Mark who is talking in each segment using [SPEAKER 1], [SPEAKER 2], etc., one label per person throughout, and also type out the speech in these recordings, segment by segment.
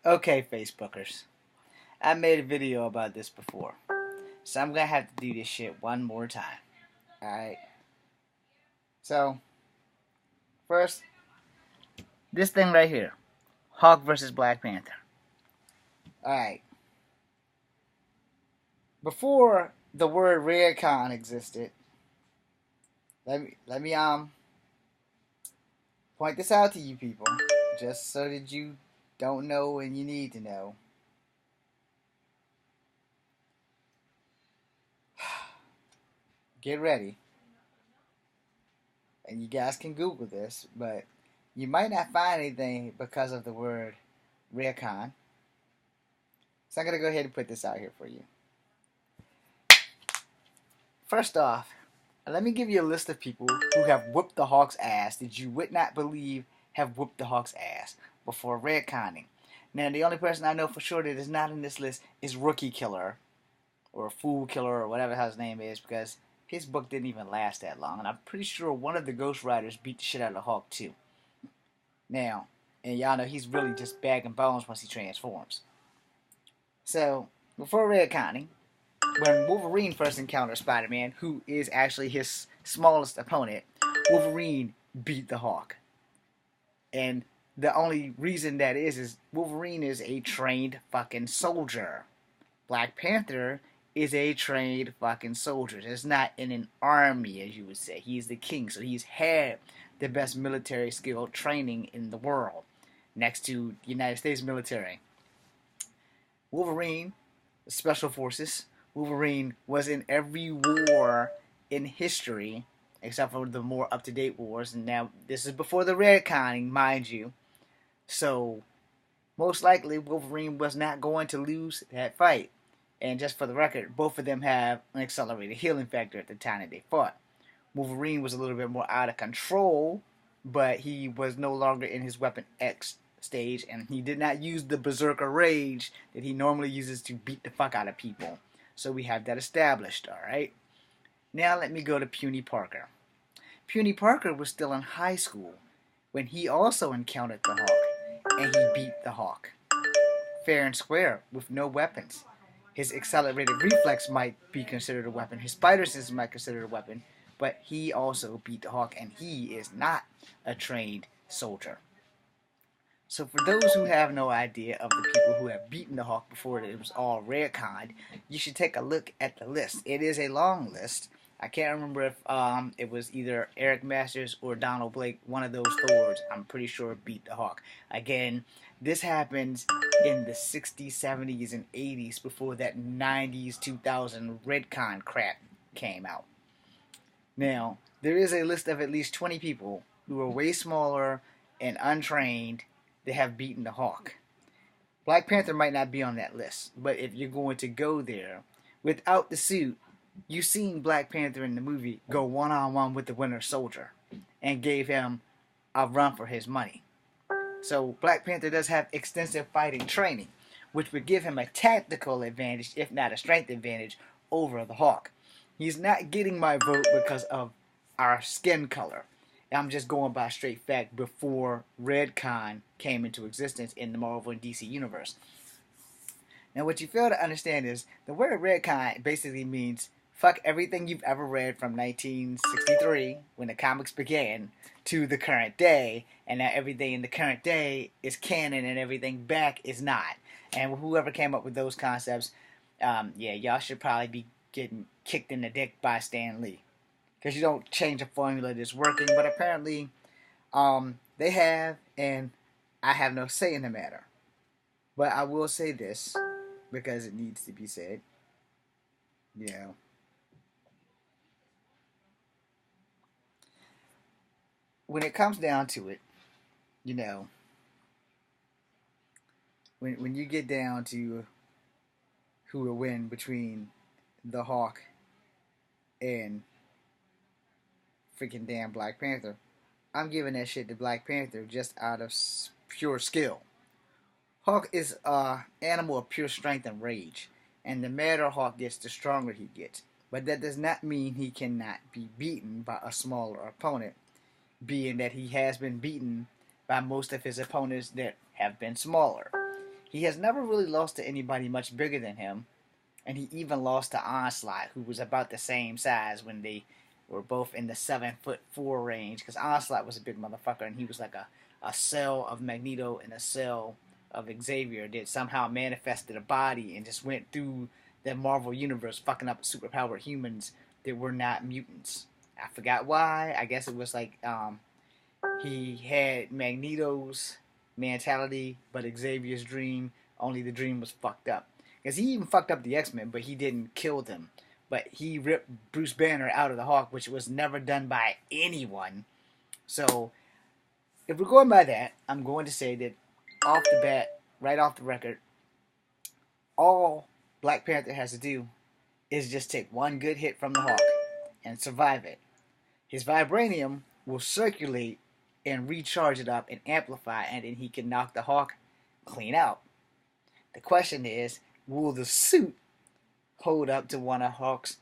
[SPEAKER 1] Okay, Facebookers. I made a video about this before, so I'm gonna have to do this shit one more time. Alright? So, first, this thing right here Hawk versus Black Panther. Alright. Before the word Reconning existed, let me point this out to you people, just so that you don't know and you need to know. Get ready. And you guys can Google this, but you might not find anything because of the word Recon. So I'm going to go ahead and put this out here for you. First off, let me give you a list of people who have whooped the Hawk's ass that you would not believe have whooped the Hawk's ass before Reconning. Now, the only person I know for sure that is not in this list is Rookie Killer, or Fool Killer, or whatever his name is, because his book didn't even last that long, and I'm pretty sure one of the Ghost Riders beat the shit out of the Hawk too. Now, and y'all know he's really just bagging bones once he transforms. So, before Reconning, when Wolverine first encountered Spider-Man, who is actually his smallest opponent, Wolverine beat the Hawk. And the only reason that is Wolverine is a trained fucking soldier. Black Panther is a trained fucking soldier. It's not in an army, as you would say. He's the king, so he's had the best military skill training in the world, next to the United States military. Wolverine, Special Forces. Wolverine was in every war in history, except for the more up-to-date wars. And now, this is before the Reconning, mind you. So, most likely, Wolverine was not going to lose that fight. And just for the record, both of them have an accelerated healing factor at the time that they fought. Wolverine was a little bit more out of control, but he was no longer in his Weapon X stage, and he did not use the Berserker Rage that he normally uses to beat the fuck out of people. So we have that established, alright? Now let me go to Puny Parker. Puny Parker was still in high school when he also encountered the Hawk, and he beat the Hawk. Fair and square, with no weapons. His accelerated reflex might be considered a weapon. His spider sense might be considered a weapon. But he also beat the Hawk, and he is not a trained soldier. So for those who have no idea of the people who have beaten the Hawk before it was all retconned, you should take a look at the list. It is a long list. I can't remember if it was either Eric Masters or Donald Blake, one of those Thors, I'm pretty sure beat the Hawk. Again, this happens in the 60s, 70s, and 80s before that 90s, 2000 retcon crap came out. Now, there is a list of at least 20 people who are way smaller and untrained that have beaten the Hawk. Black Panther might not be on that list, but if you're going to go there without the suit, you've seen Black Panther in the movie go one-on-one with the Winter Soldier and gave him a run for his money. So Black Panther does have extensive fighting training, which would give him a tactical advantage, if not a strength advantage, over the Hawk. He's not getting my vote because of our skin color. I'm just going by straight fact before Redcon came into existence in the Marvel and D.C. universe. Now, what you fail to understand is the word Redcon basically means fuck everything you've ever read from 1963, when the comics began, to the current day, and now everything in the current day is canon and everything back is not. And whoever came up with those concepts, y'all should probably be getting kicked in the dick by Stan Lee. Because you don't change a formula that's working, but apparently they have, and I have no say in the matter. But I will say this, because it needs to be said. You know, when it comes down to it, you know, when you get down to who will win between the Hawk and freaking damn Black Panther, I'm giving that shit to Black Panther just out of pure skill. Hawk is an animal of pure strength and rage, and the madder Hawk gets, the stronger he gets. But that does not mean he cannot be beaten by a smaller opponent, being that he has been beaten by most of his opponents that have been smaller. He has never really lost to anybody much bigger than him, and he even lost to Onslaught, who was about the same size when they were both in the 7'4" range. Because Onslaught was a big motherfucker, and he was like a cell of Magneto and a cell of Xavier that somehow manifested a body and just went through the Marvel universe, fucking up superpowered humans that were not mutants. I forgot why. I guess it was like he had Magneto's mentality, but Xavier's dream. Only the dream was fucked up. Because he even fucked up the X-Men, but he didn't kill them. But he ripped Bruce Banner out of the Hawk, which was never done by anyone. So, if we're going by that, I'm going to say that off the bat, right off the record, all Black Panther has to do is just take one good hit from the Hawk and survive it. His vibranium will circulate and recharge it up and amplify, and then he can knock the Hawk clean out. The question is, will the suit hold up to one of Hawk's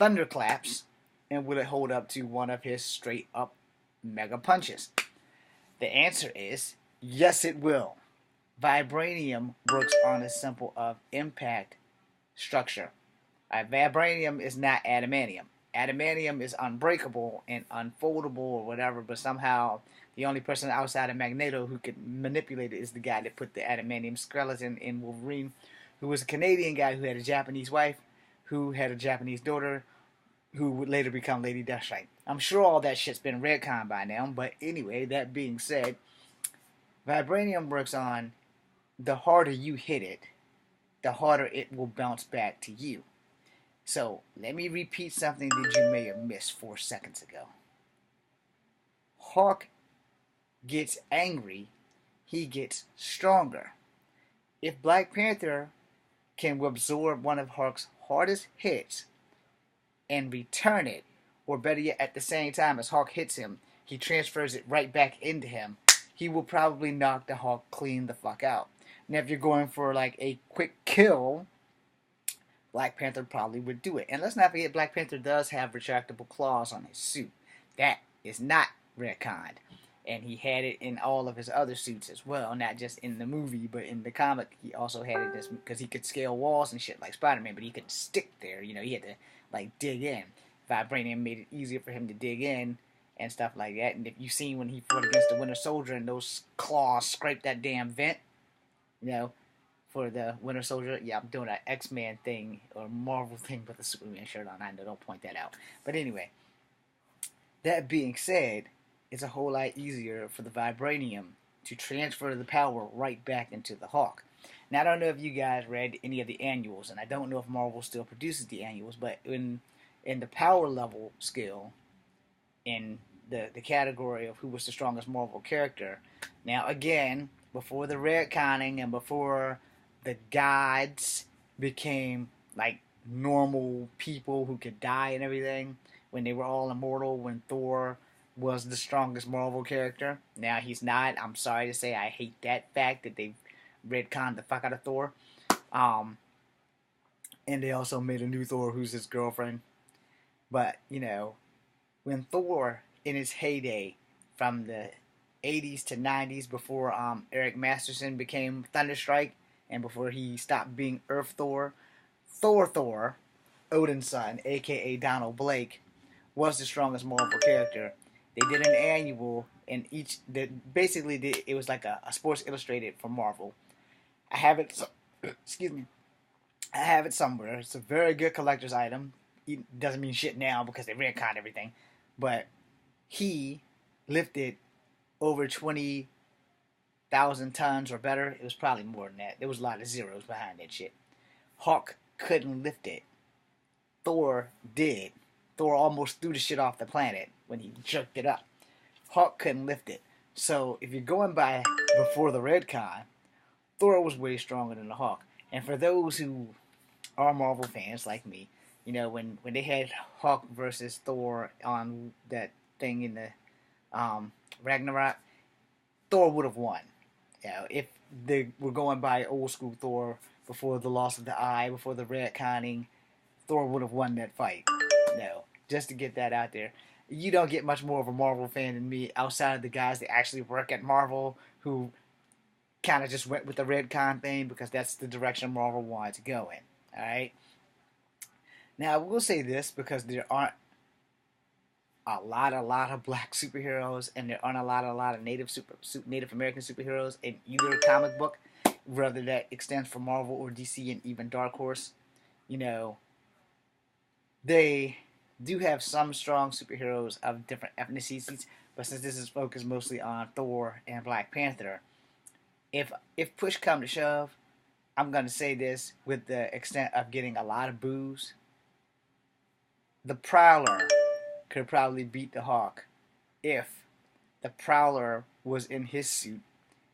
[SPEAKER 1] thunderclaps, and will it hold up to one of his straight up mega punches? The answer is yes, it will. Vibranium works on a simple of impact structure. Vibranium is not adamantium. Adamantium is unbreakable and unfoldable or whatever, but somehow the only person outside of Magneto who could manipulate it is the guy that put the adamantium skeleton in Wolverine, who was a Canadian guy who had a Japanese wife, who had a Japanese daughter, who would later become Lady Deathstrike. I'm sure all that shit's been retconned by now, but anyway, that being said, vibranium works on the harder you hit it, the harder it will bounce back to you. So, let me repeat something that you may have missed 4 seconds ago. Hawk gets angry, he gets stronger. If Black Panther can absorb one of Hawk's hardest hits and return it, or better yet, at the same time as Hawk hits him, he transfers it right back into him, he will probably knock the Hawk clean the fuck out. Now, if you're going for like a quick kill, Black Panther probably would do it. And let's not forget, Black Panther does have retractable claws on his suit. That is not retconned. And he had it in all of his other suits as well. Not just in the movie, but in the comic, he also had it because he could scale walls and shit like Spider-Man, but he couldn't stick there. You know, he had to, like, dig in. Vibranium made it easier for him to dig in and stuff like that. And if you've seen when he fought against the Winter Soldier and those claws scraped that damn vent, you know, for the Winter Soldier, yeah, I'm doing an X-Men thing or Marvel thing with a Superman shirt on. I know, don't point that out. But anyway, that being said, it's a whole lot easier for the vibranium to transfer the power right back into the Hawk. Now, I don't know if you guys read any of the annuals, and I don't know if Marvel still produces the annuals, but in the power level scale, in the category of who was the strongest Marvel character, now again, before the retconning and before the gods became like normal people who could die and everything, when they were all immortal, when Thor was the strongest Marvel character. Now he's not. I'm sorry to say, I hate that fact that they retconned the fuck out of Thor. And they also made a new Thor who's his girlfriend. But, you know, when Thor, in his heyday, from the 80s to 90s, before Eric Masterson became Thunderstrike, and before he stopped being Earth Thor, Thor, Odin's son, aka Donald Blake, was the strongest Marvel character. They did an annual, and it was like a Sports Illustrated for Marvel. I have it, excuse me, I have it somewhere. It's a very good collector's item. It doesn't mean shit now because they retconned everything, but he lifted over 20,000 tons or better. It was probably more than that. There was a lot of zeros behind that shit. Hawk couldn't lift it. Thor did. Thor almost threw the shit off the planet when he jerked it up. Hawk couldn't lift it. So if you're going by before the retcon, Thor was way stronger than the Hawk. And for those who are Marvel fans like me, you know, when they had Hawk versus Thor on that thing in the Ragnarok, Thor would have won. You know, if they were going by old school Thor before the loss of the eye, before the retconning, Thor would have won that fight. No, just to get that out there. You don't get much more of a Marvel fan than me outside of the guys that actually work at Marvel who kind of just went with the Redcon thing because that's the direction Marvel wanted to go in. Alright? Now, I will say this because there aren't a lot of black superheroes, and there aren't a lot of Native American superheroes in either comic book, whether that extends from Marvel or DC and even Dark Horse. You know, they do have some strong superheroes of different ethnicities, but since this is focused mostly on Thor and Black Panther, if push come to shove, I'm gonna say this with the extent of getting a lot of boos. The Prowler could probably beat the Hawk if the Prowler was in his suit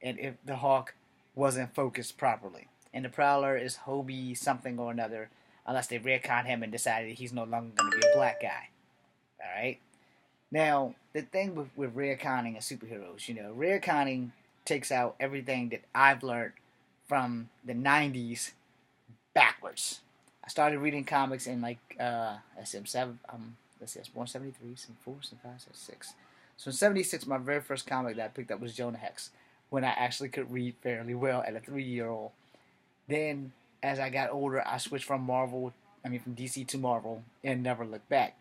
[SPEAKER 1] and if the Hawk wasn't focused properly. And the Prowler is Hobie something or another, unless they retcon him and decided he's no longer going to be a black guy. Alright? Now, the thing with retconning of superheroes, retconning takes out everything that I've learned from the 90s backwards. I started reading comics in let's see, I was born 73, 74, 75, 76. So in 76, my very first comic that I picked up was Jonah Hex, when I actually could read fairly well at a 3-year-old. Then, as I got older, I switched from from DC to Marvel, and never looked back.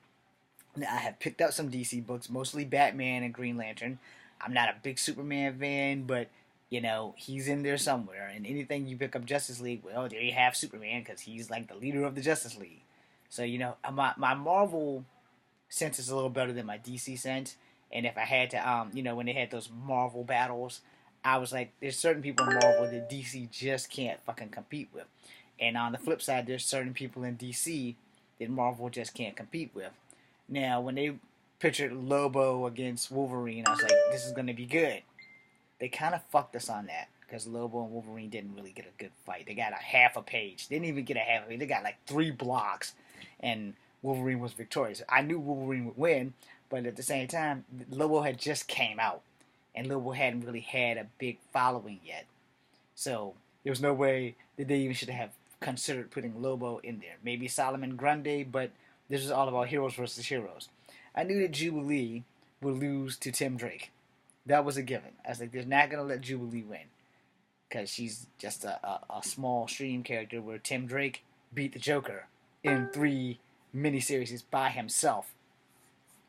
[SPEAKER 1] Now, I have picked up some DC books, mostly Batman and Green Lantern. I'm not a big Superman fan, but, he's in there somewhere. And anything you pick up Justice League, well, there you have Superman, because he's like the leader of the Justice League. So, my Marvel sense is a little better than my DC sense. And if I had to, when they had those Marvel battles, I was like, there's certain people in Marvel that DC just can't fucking compete with. And on the flip side, there's certain people in DC that Marvel just can't compete with. Now, when they pictured Lobo against Wolverine, I was like, this is going to be good. They kind of fucked us on that, because Lobo and Wolverine didn't really get a good fight. They got a half a page. They didn't even get a half a page. They got like 3 blocks, and Wolverine was victorious. I knew Wolverine would win, but at the same time, Lobo had just came out, and Lobo hadn't really had a big following yet. So there was no way that they even should have considered putting Lobo in there. Maybe Solomon Grundy, but this was all about heroes versus heroes. I knew that Jubilee would lose to Tim Drake. That was a given. I was like, they're not going to let Jubilee win, because she's just a small stream character, where Tim Drake beat the Joker in 3 miniseries by himself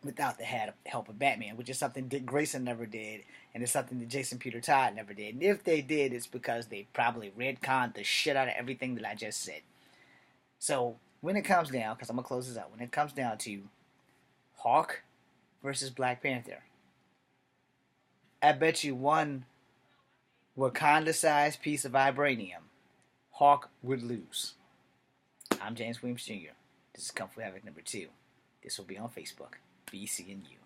[SPEAKER 1] without the help of Batman, which is something Dick Grayson never did, and it's something that Jason Peter Todd never did. And if they did, it's because they probably retconned the shit out of everything that I just said. So when it comes down, because I'm going to close this out, when it comes down to Hawk versus Black Panther, I bet you one Wakanda-sized piece of vibranium, Hawk would lose. I'm James Williams Jr. This is Kung Fu Havoc number 2. This will be on Facebook. Be seeing you.